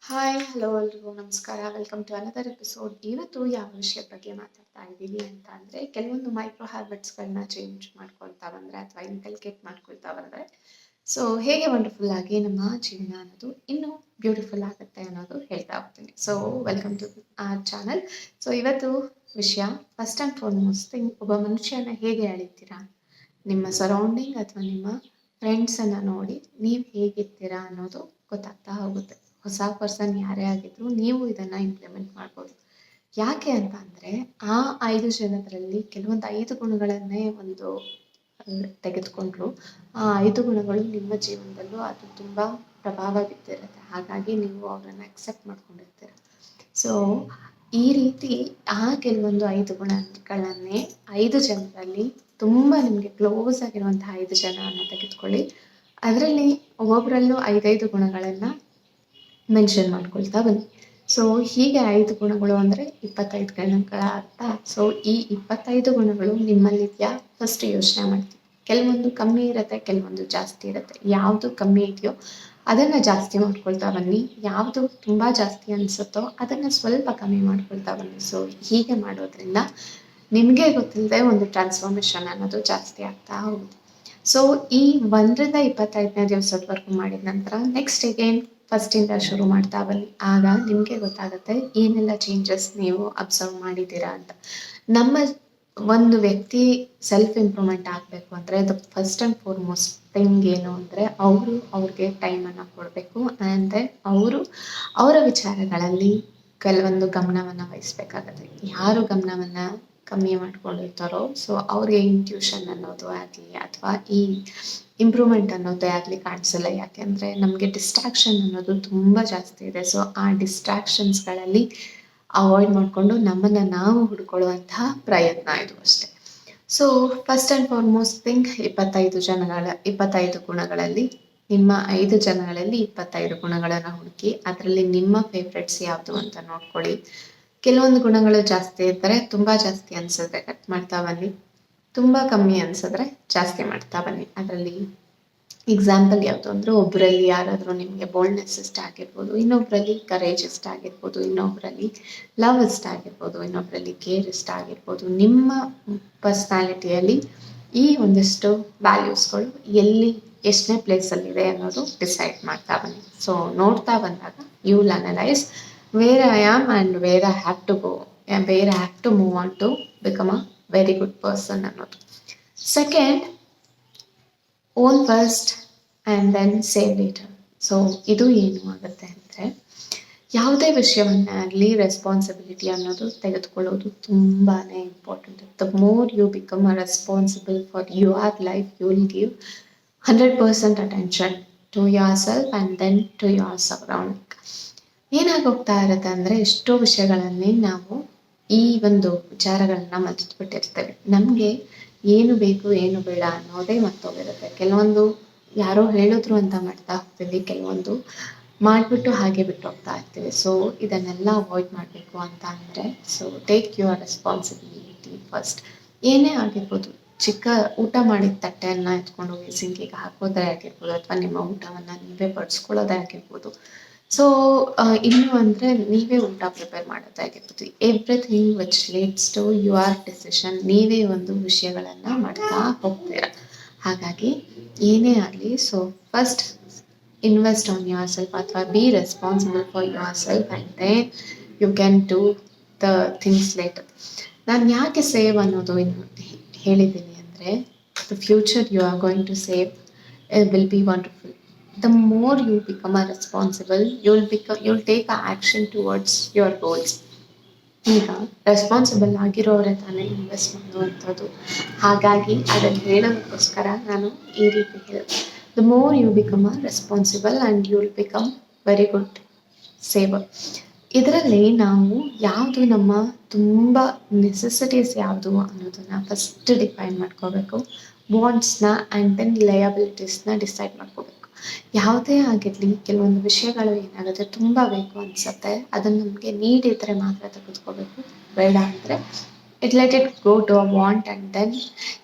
Hi hello ಎಲ್ರಿಗೂ ನಮಸ್ಕಾರ. Welcome to another episode. ಇವತ್ತು ಯಾವ ವಿಷಯದ ಬಗ್ಗೆ ಮಾತಾಡ್ತಾ ಇದ್ದೀವಿ ಅಂತ ಅಂದರೆ, ಕೆಲವೊಂದು ಮೈಕ್ರೋ ಹ್ಯಾಬಿಟ್ಸ್ಗಳನ್ನ ಚೇಂಜ್ ಮಾಡ್ಕೊಳ್ತಾ ಬಂದರೆ ಅಥವಾ ಇನ್ಕಲ್ಕೇಟ್ ಮಾಡ್ಕೊಳ್ತಾ ಬಂದರೆ ಹೇಗೆ ವಂಡರ್ಫುಲ್ ಆಗಿ ನಮ್ಮ ಜೀವನ ಅನ್ನೋದು ಇನ್ನೂ ಬ್ಯೂಟಿಫುಲ್ ಆಗುತ್ತೆ ಅನ್ನೋದು ಹೇಳ್ತಾ ಹೋಗ್ತೀನಿ. ವೆಲ್ಕಮ್ ಟು ಆ ಚಾನಲ್. ಇವತ್ತು ವಿಷಯ ಫಸ್ಟ್ ಆ್ಯಂಡ್ ಫಾರ್ಮೋಸ್ಟ್ ಥಿಂಗ್, ಒಬ್ಬ ಮನುಷ್ಯನ ಹೇಗೆ ಅಳಿತೀರಾ, ನಿಮ್ಮ ಸರೌಂಡಿಂಗ್ ಅಥವಾ ನಿಮ್ಮ ಫ್ರೆಂಡ್ಸನ್ನು ನೋಡಿ ನೀವು ಹೇಗಿರ್ತೀರಾ ಅನ್ನೋದು ಗೊತ್ತಾಗ್ತಾ ಹೋಗುತ್ತೆ. ಹೊಸ ಪರ್ಸನ್ ಯಾರೇ ಆಗಿದ್ರು ನೀವು ಇದನ್ನು ಇಂಪ್ಲಿಮೆಂಟ್ ಮಾಡ್ಬೋದು. ಯಾಕೆ ಅಂತ ಅಂದರೆ, ಆ 5 ಜನರಲ್ಲಿ ಕೆಲವೊಂದು 5 ಗುಣಗಳನ್ನೇ ತೆಗೆದುಕೊಂಡ್ರು ಆ 5 ಗುಣಗಳು ನಿಮ್ಮ ಜೀವನದಲ್ಲೂ ಅದು ತುಂಬ ಪ್ರಭಾವ ಬಿದ್ದಿರುತ್ತೆ. ಹಾಗಾಗಿ ನೀವು ಅವರನ್ನು ಅಕ್ಸೆಪ್ಟ್ ಮಾಡ್ಕೊಂಡಿರ್ತೀರ. ಈ ರೀತಿ ಕೆಲವೊಂದು 5 ಗುಣಗಳನ್ನೇ 5 ಜನರಲ್ಲಿ ತುಂಬ ನಿಮಗೆ ಕ್ಲೋಸ್ ಆಗಿರುವಂತಹ 5 ಜನರನ್ನು ತೆಗೆದುಕೊಳ್ಳಿ. ಅದರಲ್ಲಿ ಒಬ್ಬೊಬ್ಬರಲ್ಲೂ 5 ಗುಣಗಳನ್ನು ಮೆನ್ಷನ್ ಮಾಡ್ಕೊಳ್ತಾ ಬನ್ನಿ. ಹೀಗೆ 5 ಗುಣಗಳು ಅಂದರೆ 25 ಗುಣಗಳ ಅರ್ಥ. ಈ 25 ಗುಣಗಳು ನಿಮ್ಮಲ್ಲಿದೆಯಾ ಫಸ್ಟ್ ಯೋಚನೆ ಮಾಡ್ತೀವಿ. ಕೆಲವೊಂದು ಕಮ್ಮಿ ಇರುತ್ತೆ, ಕೆಲವೊಂದು ಜಾಸ್ತಿ ಇರುತ್ತೆ. ಯಾವುದು ಕಮ್ಮಿ ಇದೆಯೋ ಅದನ್ನು ಜಾಸ್ತಿ ಮಾಡ್ಕೊಳ್ತಾ ಬನ್ನಿ, ಯಾವುದು ತುಂಬ ಜಾಸ್ತಿ ಅನಿಸುತ್ತೋ ಅದನ್ನು ಸ್ವಲ್ಪ ಕಮ್ಮಿ ಮಾಡ್ಕೊಳ್ತಾ ಬನ್ನಿ. ಹೀಗೆ ಮಾಡೋದ್ರಿಂದ ನಿಮಗೆ ಗೊತ್ತಿಲ್ಲದೆ ಒಂದು ಟ್ರಾನ್ಸ್ಫಾರ್ಮೇಷನ್ ಅನ್ನೋದು ಜಾಸ್ತಿ ಆಗ್ತಾ ಹೋಗುತ್ತೆ. ಈ 1ರಿಂದ 25ನೇ ದಿವಸದವರೆಗೂ ಮಾಡಿದ ನಂತರ ನೆಕ್ಸ್ಟ್ ಅಗೇನ್ ಫಸ್ಟಿಂದ ಶುರು ಮಾಡ್ತಾ ಬನ್ನಿ. ಆಗ ನಿಮಗೆ ಗೊತ್ತಾಗುತ್ತೆ ಏನೆಲ್ಲ ಚೇಂಜಸ್ ನೀವು ಅಬ್ಸರ್ವ್ ಮಾಡಿದ್ದೀರಾ ಅಂತ. ನಮ್ಮ ಒಂದು ವ್ಯಕ್ತಿ ಸೆಲ್ಫ್ ಇಂಪ್ರೂವ್ಮೆಂಟ್ ಆಗಬೇಕು ಅಂದರೆ the first and foremost thing ಏನು ಅಂದರೆ, ಅವ್ರಿಗೆ ಟೈಮನ್ನು ಕೊಡಬೇಕು. ಆ್ಯಂಡ್ ದೆನ್ ಅವರ ವಿಚಾರಗಳಲ್ಲಿ ಕೆಲವೊಂದು ಗಮನವನ್ನು ವಹಿಸ್ಬೇಕಾಗತ್ತೆ. ಯಾರು ಗಮನವನ್ನು ಕಮ್ಮಿ ಮಾಡ್ಕೊಂಡಿರ್ತಾರೋ ಅವ್ರಿಗೆ ಇಂಟ್ಯೂಷನ್ ಅನ್ನೋದು ಆಗಲಿ ಅಥವಾ ಈ ಇಂಪ್ರೂವ್ಮೆಂಟ್ ಅನ್ನೋದೇ ಆಗಲಿ ಕಾಣಿಸಲ್ಲ. ಯಾಕೆಂದರೆ ನಮಗೆ ಡಿಸ್ಟ್ರಾಕ್ಷನ್ ಅನ್ನೋದು ತುಂಬ ಜಾಸ್ತಿ ಇದೆ. ಆ ಡಿಸ್ಟ್ರಾಕ್ಷನ್ಸ್ಗಳಲ್ಲಿ ಅವಾಯ್ಡ್ ಮಾಡಿಕೊಂಡು ನಮ್ಮನ್ನು ನಾವು ಹುಡ್ಕೊಳ್ಳುವಂತಹ ಪ್ರಯತ್ನ ಇದು ಅಷ್ಟೆ. ಫಸ್ಟ್ ಆ್ಯಂಡ್ ಫಾರ್ಮೋಸ್ಟ್ ಥಿಂಗ್, 25 ಗುಣಗಳಲ್ಲಿ ನಿಮ್ಮ 5 ಜನಗಳಲ್ಲಿ 25 ಗುಣಗಳನ್ನು ಹುಡುಕಿ ಅದರಲ್ಲಿ ನಿಮ್ಮ ಫೇವ್ರೆಟ್ಸ್ ಯಾವುದು ಅಂತ ನೋಡ್ಕೊಳ್ಳಿ. ಕೆಲವೊಂದು ಗುಣಗಳು ಜಾಸ್ತಿ ಇದ್ದರೆ ತುಂಬ ಜಾಸ್ತಿ ಅನಿಸಿದ್ರೆ ಕಟ್ ಮಾಡ್ತಾ ಬನ್ನಿ, ತುಂಬ ಕಮ್ಮಿ ಅನಿಸಿದ್ರೆ ಜಾಸ್ತಿ ಮಾಡ್ತಾ ಬನ್ನಿ. ಅದರಲ್ಲಿ ಎಕ್ಸಾಂಪಲ್ ಯಾವುದು ಅಂದರೆ, ಒಬ್ಬರಲ್ಲಿ ಯಾರಾದರೂ ನಿಮಗೆ ಬೋಲ್ಡ್ನೆಸ್ ಇಷ್ಟ ಆಗಿರ್ಬೋದು, ಇನ್ನೊಬ್ಬರಲ್ಲಿ ಕರೇಜ್ ಇಷ್ಟ ಆಗಿರ್ಬೋದು, ಇನ್ನೊಬ್ಬರಲ್ಲಿ ಲವ್ ಇಷ್ಟ ಆಗಿರ್ಬೋದು, ಇನ್ನೊಬ್ಬರಲ್ಲಿ ಕೇರ್ ಇಷ್ಟ ಆಗಿರ್ಬೋದು. ನಿಮ್ಮ ಪರ್ಸ್ನಾಲಿಟಿಯಲ್ಲಿ ಈ ಒಂದಿಷ್ಟು ವ್ಯಾಲ್ಯೂಸ್ಗಳು ಎಷ್ಟನೇ ಪ್ಲೇಸಲ್ಲಿದೆ ಅನ್ನೋದು ಡಿಸೈಡ್ ಮಾಡ್ತಾ ಬನ್ನಿ. ನೋಡ್ತಾ ಬಂದಾಗ you will analyse where I am and where I have to go, where I have to move on to become a very good person ಅನ್ನೋದು. Second, own first and then save later. ಇದು ಏನು ಆಗುತ್ತೆ ಅಂದರೆ, ಯಾವುದೇ ವಿಷಯವನ್ನಾಗಲಿ responsibility ಅನ್ನೋದು ತೆಗೆದುಕೊಳ್ಳೋದು ತುಂಬಾ important. The more you become a responsible for your life, you will give 100% attention to your self and then to your surrounding. ಏನಾಗೋಗ್ತಾ ಇರುತ್ತೆ ಅಂದರೆ, ಎಷ್ಟೋ ವಿಷಯಗಳಲ್ಲಿ ನಾವು ಈ ಒಂದು ವಿಚಾರಗಳನ್ನ ಮರೆತುಬಿಟ್ಟಿರ್ತೇವೆ. ನಮಗೆ ಏನು ಬೇಕು ಏನು ಬೇಡ ಅನ್ನೋದೇ ಮರ್ತೋಗಿರುತ್ತೆ. ಕೆಲವೊಂದು ಯಾರೋ ಹೇಳಿದ್ರು ಅಂತ ಮಾಡ್ತಾ ಹೋಗ್ತೀವಿ, ಕೆಲವೊಂದು ಮಾಡಿಬಿಟ್ಟು ಹಾಗೆ ಬಿಟ್ಟು ಹೋಗ್ತಾ ಇರ್ತೀವಿ. ಇದನ್ನೆಲ್ಲ ಅವಾಯ್ಡ್ ಮಾಡಬೇಕು ಅಂತ ಅಂದರೆ ಟೇಕ್ ಯುವರ್ ರೆಸ್ಪಾನ್ಸಿಬಿಲಿಟಿ ಫಸ್ಟ್. ಏನೇ ಆಗಿರ್ಬೋದು, ಚಿಕ್ಕ ಊಟ ಮಾಡಿದ ತಟ್ಟೆಯನ್ನು ಎತ್ಕೊಂಡು ಹೋಗಿ ಸಿಂಕಿಗೆ ಹಾಕೋದೇ ಆಗಿರ್ಬೋದು, ಅಥವಾ ನಿಮ್ಮ ಊಟವನ್ನು ನೀವೇ ಬಡಿಸ್ಕೊಳ್ಳೋದೇ ಆಗಿರ್ಬೋದು. ಇನ್ನು ಅಂದರೆ ನೀವೇ ಊಟ ಪ್ರಿಪೇರ್ ಮಾಡೋದಾಗಿರ್ಬೋದು. Everything which leads to your decision. ನೀವೇ ಒಂದು ವಿಷಯಗಳನ್ನು ಮಾಡ್ತಾ ಹೋಗ್ತೀರ. ಹಾಗಾಗಿ ಏನೇ ಆಗಲಿ first invest on your self ಅಥವಾ be responsible for your self and then you can do the things later. ನಾನು ಯಾಕೆ ಸೇವ್ ಅನ್ನೋದು ಹೇಳಿದ್ದೀನಿ ಅಂದರೆ, the future you are going to save will be wonderful. The more you become a responsible, you'll take a action towards your goals. ಈಗ responsible ಆಗಿರೋರೆ ತಾನೇ invest ಮಾಡುವಂಥದ್ದು. ಹಾಗಾಗಿ ಅದನ್ನು ಹೇಳೋದಕ್ಕೋಸ್ಕರ ನಾನು ಈ ರೀತಿ ಹೇಳಿದೆ. The more you become a responsible and you will become very good saver. ಇದರಲ್ಲಿ ನಾವು ಯಾವುದು ನಮ್ಮ ತುಂಬ ನೆಸೆಸಿಟೀಸ್ ಯಾವುದು ಅನ್ನೋದನ್ನು ಫಸ್ಟ್ ಡಿಫೈನ್ ಮಾಡ್ಕೋಬೇಕು. ವಾಂಟ್ಸ್ನ ಆ್ಯಂಡ್ ದೆನ್ ಲಯಬಿಲಿಟೀಸ್ನ ಡಿಸೈಡ್ ಮಾಡ್ಕೋಬೇಕು. ಯಾವುದೇ ಆಗಿರಲಿ, ಕೆಲವೊಂದು ವಿಷಯಗಳು ಏನಾಗುತ್ತೆ, ತುಂಬ ಬೇಕು ಅನಿಸುತ್ತೆ, ಅದನ್ನು ನಮಗೆ ನೀಡಿದರೆ ಮಾತ್ರ ತೆಗೆದುಕೋಬೇಕು. ಬೇಡ ಅಂದರೆ let it go to a want and then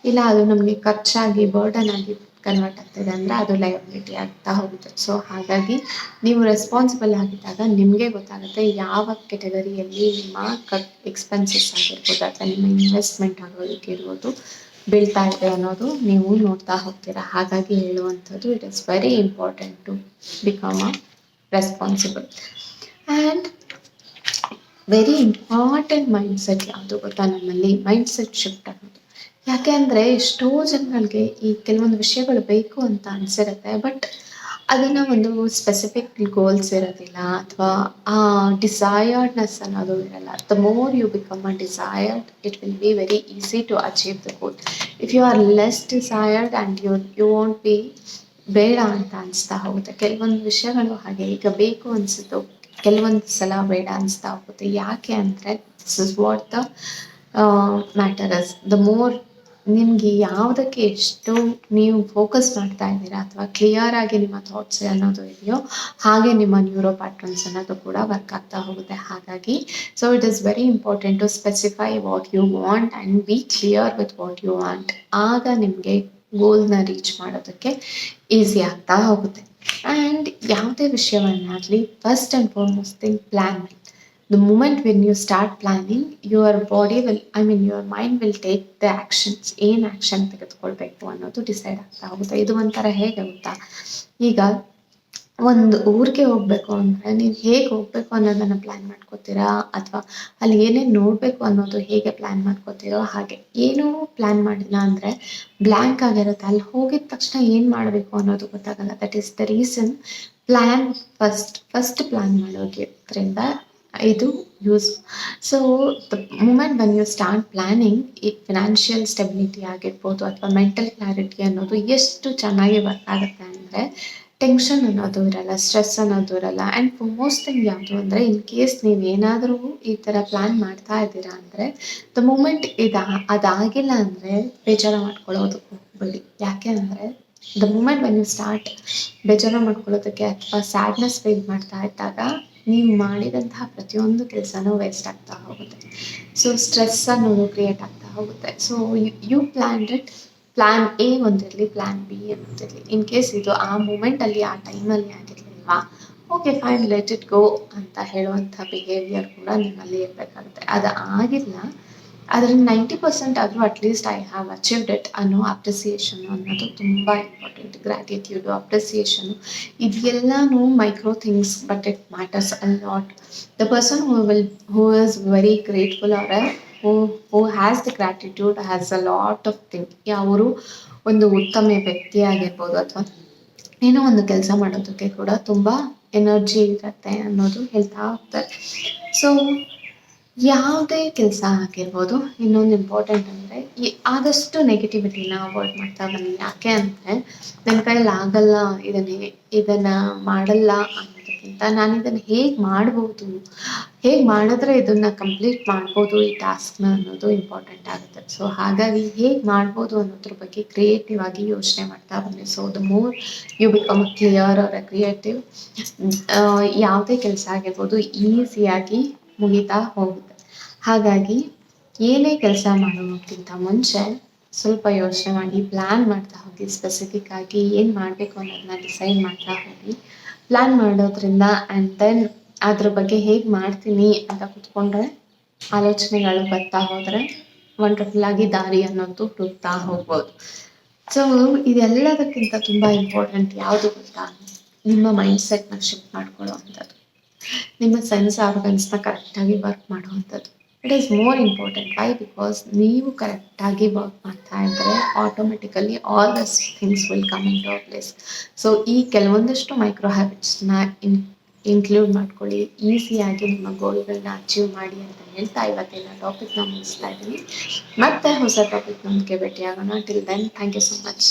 ಇಲ್ಲ ಅದು ನಮಗೆ ಖರ್ಚಾಗಿ ಬರ್ಡನ್ ಆಗಿ ಕನ್ವರ್ಟ್ ಆಗ್ತಿದೆ ಅಂದರೆ ಅದು ಲಯಬಿಲಿಟಿ ಆಗ್ತಾ ಹೋಗುತ್ತೆ. ಸೊ ಹಾಗಾಗಿ ನೀವು ರೆಸ್ಪಾನ್ಸಿಬಲ್ ಆಗಿದ್ದಾಗ ನಿಮಗೆ ಗೊತ್ತಾಗುತ್ತೆ ಯಾವ ಕೆಟಗರಿಯಲ್ಲಿ ನಿಮ್ಮ ಎಕ್ಸ್ಪೆನ್ಸಸ್ ಆಗಿರ್ಬೋದು ಅಥವಾ ನಿಮ್ಮ ಇನ್ವೆಸ್ಟ್ಮೆಂಟ್ ಆಗೋದಕ್ಕೆ ಇರ್ಬೋದು ಬೀಳ್ತಾ ಇದೆ ಅನ್ನೋದು ನೀವು ನೋಡ್ತಾ ಹೋಗ್ತೀರಾ. ಹಾಗಾಗಿ ಹೇಳುವಂಥದ್ದು it is very important to become a responsible. And very important mindset ಯಾವುದು ಗೊತ್ತಾ, ನಮ್ಮಲ್ಲಿ ಮೈಂಡ್ಸೆಟ್ ಶಿಫ್ಟ್ ಆಗೋದು. ಯಾಕೆ ಅಂದರೆ ಎಷ್ಟೋ ಜನಗಳಿಗೆ ಈ ಕೆಲವೊಂದು ವಿಷಯಗಳು ಬೇಕು ಅಂತ ಅನಿಸಿರುತ್ತೆ, ಬಟ್ ಅದನ್ನು ಒಂದು ಸ್ಪೆಸಿಫಿಕ್ ಗೋಲ್ಸ್ ಇರೋದಿಲ್ಲ ಅಥವಾ ಆ ಡಿಸೈರ್ಡ್ನೆಸ್ ಅನ್ನೋದು ಇರಲ್ಲ. The more you become a desired it will be very easy to achieve the goal. If you are less desired and you want be ಬೇಡ ಅಂತ ಅನಿಸ್ತಾ ಹೋಗುತ್ತೆ. ಕೆಲವೊಂದು ವಿಷಯಗಳು ಹಾಗೆ, ಈಗ ಬೇಕು ಅನಿಸುತ್ತೋ ಕೆಲವೊಂದು ಸಲ ಬೇಡ ಅನಿಸ್ತಾ ಹೋಗುತ್ತೆ. ಯಾಕೆ ಅಂದರೆ this is what the matter is. The more ನಿಮಗೆ ಯಾವುದಕ್ಕೆ ಎಷ್ಟು ನೀವು ಫೋಕಸ್ ಮಾಡ್ತಾ ಇದ್ದೀರಾ ಅಥವಾ ಕ್ಲಿಯರ್ ಆಗಿ ನಿಮ್ಮ ಥಾಟ್ಸ್ ಅನ್ನೋದು ಇದೆಯೋ ಹಾಗೆ ನಿಮ್ಮ ನ್ಯೂರೋ ಪ್ಯಾಟ್ರನ್ಸ್ ಅನ್ನೋದು ಕೂಡ ವರ್ಕ್ ಆಗ್ತಾ ಹೋಗುತ್ತೆ. ಹಾಗಾಗಿ so it is very important to specify what you want and be clear with what you want. ಆಗ ನಿಮಗೆ ಗೋಲ್ನ ರೀಚ್ ಮಾಡೋದಕ್ಕೆ ಈಸಿ ಆಗ್ತಾ ಹೋಗುತ್ತೆ. ಆ್ಯಂಡ್ ಯಾವುದೇ ವಿಷಯವನ್ನಾಗಲಿ first and foremost thing plan ಮಾಡಿ. The moment when you start planning, your body will, your mind will take the actions. ಏನು action ತೆಗೆದುಕೊಳ್ಬೇಕು ಅನ್ನೋದು ಡಿಸೈಡ್ ಆಗ್ತಾ ಹೋಗುತ್ತೆ. ಇದು ಒಂಥರ ಹೇಗೆ ಗೊತ್ತಾ, ಈಗ ಒಂದು ಊರಿಗೆ ಹೋಗಬೇಕು ಅಂದರೆ ನೀವು ಹೇಗೆ ಹೋಗಬೇಕು ಅನ್ನೋದನ್ನು ಪ್ಲ್ಯಾನ್ ಮಾಡ್ಕೋತೀರಾ ಅಥವಾ ಅಲ್ಲಿ ಏನೇನು ನೋಡಬೇಕು ಅನ್ನೋದು ಹೇಗೆ ಪ್ಲ್ಯಾನ್ ಮಾಡ್ಕೋತೀರೋ ಹಾಗೆ. ಏನೂ ಪ್ಲ್ಯಾನ್ ಮಾಡಿಲ್ಲ ಅಂದರೆ ಬ್ಲ್ಯಾಂಕ್ ಆಗಿರುತ್ತೆ. ಅಲ್ಲಿ ಹೋಗಿದ ತಕ್ಷಣ ಏನು ಮಾಡಬೇಕು ಅನ್ನೋದು ಗೊತ್ತಾಗಲ್ಲ. That is the reason plan first plan ಮಾಡೋದ್ರಿಂದ ಇದು use. So the moment when you start planning, ಈ ಫಿನಾನ್ಷಿಯಲ್ ಸ್ಟೆಬಿಲಿಟಿ ಆಗಿರ್ಬೋದು ಅಥವಾ ಮೆಂಟಲ್ ಕ್ಲಾರಿಟಿ ಅನ್ನೋದು ಎಷ್ಟು ಚೆನ್ನಾಗಿ ವರ್ಕ್ ಆಗುತ್ತೆ ಅಂದರೆ ಟೆನ್ಷನ್ ಅನ್ನೋದು ಇರಲ್ಲ, ಸ್ಟ್ರೆಸ್ ಅನ್ನೋದು ಇರಲ್ಲ. ಆ್ಯಂಡ್ ಫಾರ್ಮೋಸ್ಟ್ ಥಿಂಗ್ ಯಾವುದು ಅಂದರೆ ಇನ್ ಕೇಸ್ ನೀವು ಏನಾದರೂ ಈ ಥರ ಪ್ಲ್ಯಾನ್ ಮಾಡ್ತಾ ಇದ್ದೀರಾ ಅಂದರೆ ದ ಮೂಮೆಂಟ್ ಅದಾಗಿಲ್ಲ ಅಂದರೆ ಬೇಜಾರು ಮಾಡ್ಕೊಳ್ಳೋದಕ್ಕೆ ಹೋಗ್ಬೇಡಿ. ಯಾಕೆ ಅಂದರೆ the moment when you start ಬೇಜಾರು ಮಾಡ್ಕೊಳ್ಳೋದಕ್ಕೆ ಅಥವಾ ಸ್ಯಾಡ್ನೆಸ್ ಫೀಲ್ ಮಾಡ್ತಾ ಇದ್ದಾಗ ನೀವು ಮಾಡಿದಂತಹ ಪ್ರತಿಯೊಂದು ಕೆಲಸನೂ ವೇಸ್ಟ್ ಆಗ್ತಾ ಹೋಗುತ್ತೆ. ಸೊ ಸ್ಟ್ರೆಸ್ ಅನ್ನೋದು ಕ್ರಿಯೇಟ್ ಆಗ್ತಾ ಹೋಗುತ್ತೆ. So you plan it. Plan A ಒಂದಿರಲಿ, ಪ್ಲ್ಯಾನ್ ಬಿ ಅನ್ನೋದಿರಲಿ. ಇನ್ ಕೇಸ್ ಇದು ಆ ಮೂಮೆಂಟಲ್ಲಿ ಆ ಟೈಮಲ್ಲಿ ಆಗಿರಲಿಲ್ವಾ, okay fine, let it go ಅಂತ ಹೇಳುವಂಥ ಬಿಹೇವಿಯರ್ ಕೂಡ ನಿಮ್ಮಲ್ಲಿ ಇರಬೇಕಾಗುತ್ತೆ. ಅದು ಆಗಿಲ್ಲ, ಅದರಲ್ಲಿ 90% ಆದರೂ at least I have achieved it ಅನ್ನೋ ಅಪ್ರಿಸಿಯೇಷನ್ ಅನ್ನೋದು ತುಂಬ ಇಂಪಾರ್ಟೆಂಟ್. ಗ್ರ್ಯಾಟಿಟ್ಯೂಡು, ಅಪ್ರಿಸಿಯೇಷನು, ಇದೆಲ್ಲನೂ micro things but it matters a lot. The person who is very grateful or who has the gratitude has a lot of thing. ಅವರು ಒಂದು ಉತ್ತಮ ವ್ಯಕ್ತಿ ಆಗಿರ್ಬೋದು ಅಥವಾ ಏನೋ ಒಂದು ಕೆಲಸ ಮಾಡೋದಕ್ಕೆ ಕೂಡ ತುಂಬ ಎನರ್ಜಿ ಇರುತ್ತೆ ಅನ್ನೋದು ಹೇಳ್ತಾ ಹೋಗ್ತಾರೆ. ಸೊ ಯಾವುದೇ ಕೆಲಸ ಆಗಿರ್ಬೋದು, ಇನ್ನೊಂದು ಇಂಪಾರ್ಟೆಂಟ್ ಅಂದರೆ ಆದಷ್ಟು ನೆಗೆಟಿವಿಟಿನ ಅವಾಯ್ಡ್ ಮಾಡ್ತಾ ಬನ್ನಿ. ಯಾಕೆ ಅಂದರೆ ನನ್ನ ಕೈಯಲ್ಲಿ ಆಗಲ್ಲ, ಇದನ್ನು ಮಾಡಲ್ಲ ಅನ್ನೋದಕ್ಕಿಂತ ನಾನು ಇದನ್ನು ಹೇಗೆ ಮಾಡ್ಬೋದು, ಹೇಗೆ ಮಾಡಿದ್ರೆ ಇದನ್ನು ಕಂಪ್ಲೀಟ್ ಮಾಡ್ಬೋದು ಈ ಟಾಸ್ಕ್ನ ಅನ್ನೋದು ಇಂಪಾರ್ಟೆಂಟ್ ಆಗುತ್ತೆ. ಸೊ ಹಾಗಾಗಿ ಹೇಗೆ ಮಾಡ್ಬೋದು ಅನ್ನೋದ್ರ ಬಗ್ಗೆ ಕ್ರಿಯೇಟಿವ್ ಆಗಿ ಯೋಚನೆ ಮಾಡ್ತಾ ಬನ್ನಿ. So the more you become clear or a creative, ಯಾವುದೇ ಕೆಲಸ ಆಗಿರ್ಬೋದು ಈಸಿಯಾಗಿ ಮುಗಿತಾ ಹೋಗುತ್ತೆ. ಹಾಗಾಗಿ ಏನೇ ಕೆಲಸ ಮಾಡೋದಕ್ಕಿಂತ ಮುಂಚೆ ಸ್ವಲ್ಪ ಯೋಚನೆ ಮಾಡಿ, ಪ್ಲ್ಯಾನ್ ಮಾಡ್ತಾ ಹೋಗಿ, ಸ್ಪೆಸಿಫಿಕ್ ಆಗಿ ಏನು ಮಾಡಬೇಕು ಅನ್ನೋದನ್ನ ಡಿಸೈಡ್ ಮಾಡ್ತಾ ಹೋಗಿ. ಪ್ಲ್ಯಾನ್ ಮಾಡೋದ್ರಿಂದ ಆ್ಯಂಡ್ ದೆನ್ ಅದ್ರ ಬಗ್ಗೆ ಹೇಗೆ ಮಾಡ್ತೀನಿ ಅಂತ ಕೂತ್ಕೊಂಡ್ರೆ ಆಲೋಚನೆಗಳು ಬರ್ತಾ ಹೋದರೆ ವಂಡರ್ಫುಲ್ ಆಗಿ ದಾರಿ ಅನ್ನೋದು ಹುಡುಕ್ತಾ ಹೋಗ್ಬೋದು. ಸೊ ಇದೆಲ್ಲದಕ್ಕಿಂತ ತುಂಬ ಇಂಪಾರ್ಟೆಂಟ್ ಯಾವುದು ಗೊತ್ತಾ, ನಿಮ್ಮ ಮೈಂಡ್ಸೆಟ್ನ ಶಿಫ್ಟ್ ಮಾಡ್ಕೊಳ್ಳೋ ಅಂಥದ್ದು, ನಿಮ್ಮ ಸೆನ್ಸ್ ಆರ್ಗನ್ಸ್ನ ಕರೆಕ್ಟಾಗಿ ವರ್ಕ್ ಮಾಡುವಂಥದ್ದು. It is more important. Why? Because ನೀವು ಕರೆಕ್ಟಾಗಿ ವರ್ಕ್ ಮಾಡ್ತಾ ಇದ್ದರೆ automatically all this things will come into a place. So ಈ ಕೆಲವೊಂದಷ್ಟು ಮೈಕ್ರೋ ಹ್ಯಾಬಿಟ್ಸ್ನ ಇನ್ಕ್ಲೂಡ್ ಮಾಡ್ಕೊಳ್ಳಿ, ಈಸಿಯಾಗಿ ನಿಮ್ಮ ಗೋಲ್ಗಳನ್ನ ಅಚೀವ್ ಮಾಡಿ ಅಂತ ಹೇಳ್ತಾ ಇವತ್ತಿನ ಟಾಪಿಕ್ನ ಮುಗಿಸ್ತಾ ಇದ್ದೀನಿ. ಮತ್ತೆ ಹೊಸ ಟಾಪಿಕ್ನೊಂದಿಗೆ ಭೇಟಿಯಾಗೋಣ. Till then thank you so much.